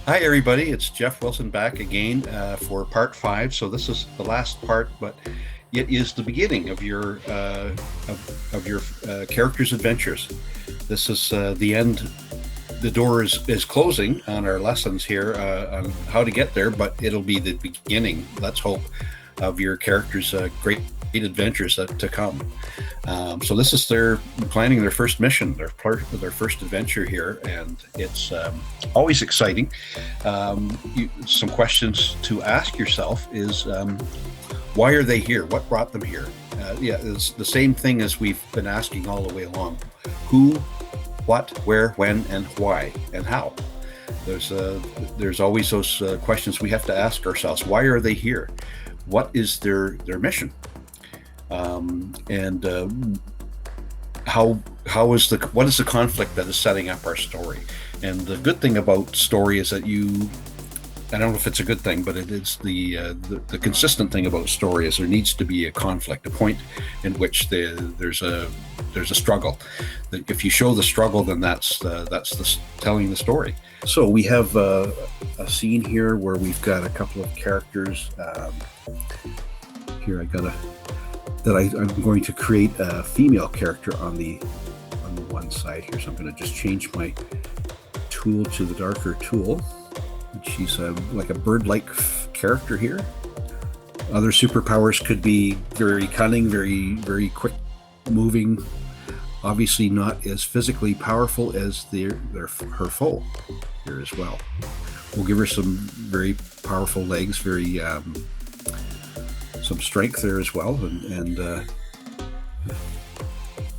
Hi, everybody. It's Jeff Wilson back again for part five. So this is the last part, but it is the beginning of your character's adventures. This is the end. The door is closing on our lessons here on how to get there, but it'll be the beginning. Let's hope of your character's great adventures to come. So this is their planning their first mission, their first adventure here, and it's always exciting. Some questions to ask yourself is why are they here? What brought them here? Yeah, it's the same thing as we've been asking all the way along. Who, what, where, when, and why, and how. There's always those questions we have to ask ourselves. Why are they here? What is their mission? And what is the conflict that is setting up our story? And the good thing about story is that I don't know if it's a good thing, but it is the consistent thing about story is there needs to be a conflict, a point in which there's a struggle. That if you show the struggle, then that's telling the story. So we have a scene here where we've got a couple of characters. Here I'm going to create a female character on the one side here. So I'm going to just change my tool to the darker tool. She's like a bird-like character here. Other superpowers could be very cunning, very, very quick moving. Obviously not as physically powerful as her foe here as well. We'll give her some very powerful legs, some strength there as well, and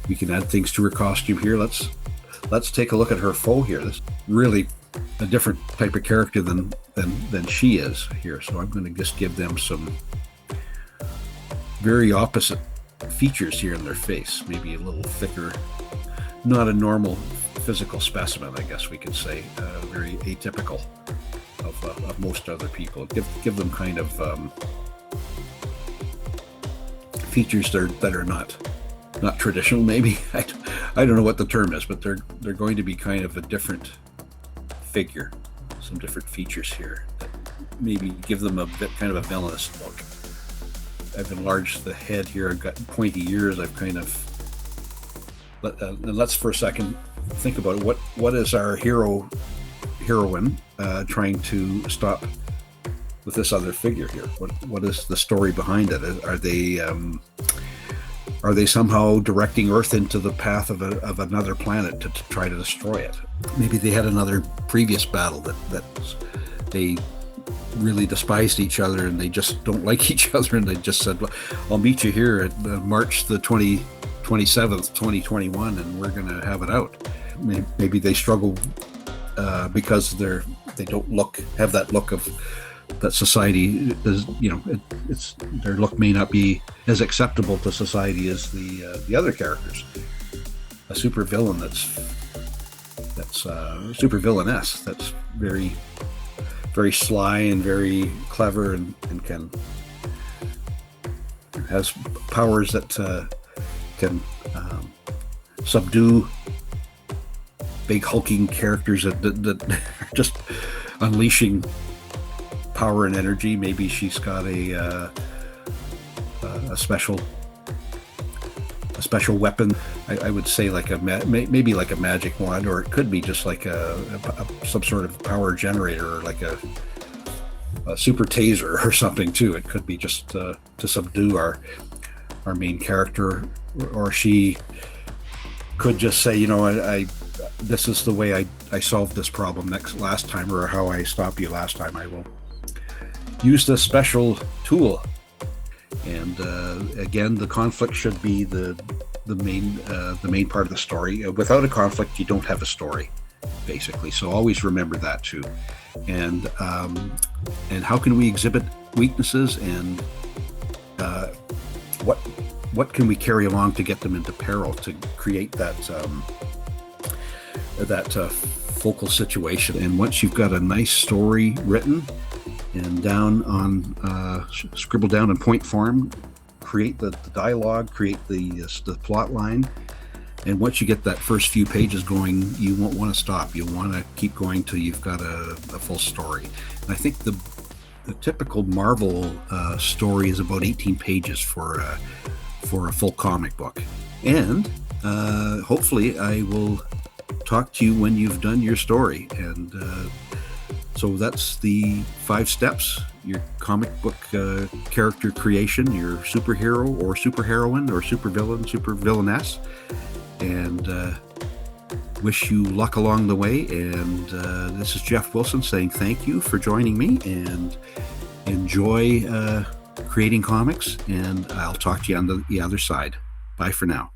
we can add things to her costume here. Let's take a look at her foe here. This is really a different type of character than she is here. So I'm going to just give them some very opposite features here in their face. Maybe a little thicker, not a normal physical specimen, I guess we could say. Very atypical of most other people. Give them kind of features that are not traditional. Maybe I don't know what the term is, but they're going to be kind of a different figure, some different features here that maybe give them a bit kind of a villainous look. I've enlarged the head here. I've got pointy ears. I've kind of let's for a second think about it. What is our heroine trying to stop with this other figure here? What is the story behind it? Are they somehow directing Earth into the path of another planet to try to destroy it? Maybe they had another previous battle that they really despised each other and they just don't like each other, and they just said, well, I'll meet you here at March the 27th, 2021, and we're going to have it out. Maybe they struggle because they don't have that look of that society is, it's their look may not be as acceptable to society as the other characters. A super villain that's super villainess, that's very, very sly and very clever and has powers that can subdue big hulking characters that are just unleashing power and energy. Maybe she's got a special weapon. I would say like maybe like a magic wand, or it could be just like some sort of power generator, or like a super taser or something too. It could be just to subdue our main character, or she could just say, this is the way I solved this problem last time, or how I stopped you last time. I will use this special tool. And again, the conflict should be the main part of the story. Without a conflict, you don't have a story, basically. So always remember that too. And how can we exhibit weaknesses, and what can we carry along to get them into peril, to create that focal situation? And once you've got a nice story written and scribble down in point form, create the dialogue, create the plot line, And once you get that first few pages going, you won't want to stop. You'll want to keep going till you've got a full story. And I think the typical Marvel story is about 18 pages for a full comic book. And hopefully I will talk to you when you've done your story. And so that's the 5 steps: your comic book character creation, your superhero or superheroine or supervillain, supervillainess. And wish you luck along the way. And this is Jeff Wilson saying thank you for joining me, and enjoy creating comics. And I'll talk to you on the other side. Bye for now.